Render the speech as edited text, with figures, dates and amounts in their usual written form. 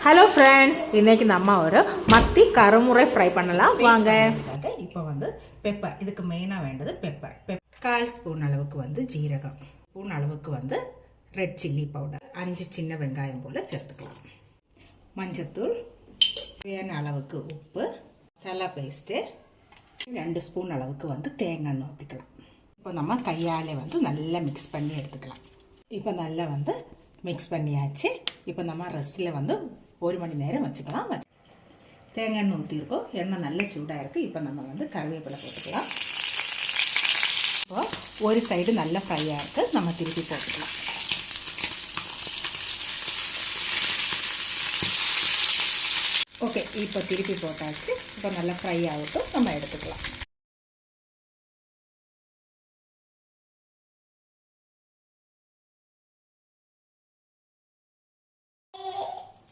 Hello friends, இன்றைக்கி நம்ம ஒரு மத்தி கருமுறை ஃப்ரை பண்ணலாம் வாங்க. இப்போ பெப்பர், இதுக்கு மெயினாக வேண்டது பெப்பர். 1/4 ஸ்பூன் அளவுக்கு ஜீரகம், ஸ்பூன் அளவுக்கு ரெட் சில்லி பவுடர், 5 சின்ன வெங்காயம் போல் சேர்த்துக்கலாம். மஞ்சத்தூள், தேவையான அளவுக்கு உப்பு, மசாலா பேஸ்ட்டு, 2 ஸ்பூன் அளவுக்கு தேங்காய் எண்ணெய் ஊற்றிக்கலாம். இப்போ நம்ம கையாலே நல்லா மிக்ஸ் பண்ணி எடுத்துக்கலாம். இப்போ நல்லா மிக்ஸ் பண்ணியாச்சு. இப்போ நம்ம ரெஸ்ட்டில் 1 மணி நேரம் வச்சுக்கலாம். தேங்காய் எண்ணெய் ஊற்றிருக்கோம், எண்ணெய் நல்ல சூடாக இருக்குது. இப்போ நம்ம கருவேப்பிலை போட்டுக்கலாம். இப்போ ஒரு சைடு நல்லா ஃப்ரையாக இருக்குது, நம்ம திருப்பி போட்டுக்கலாம். ஓகே, இப்போ திருப்பி போட்டாச்சு. இப்போ நல்லா ஃப்ரை ஆகட்டும், நம்ம எடுத்துக்கலாம்.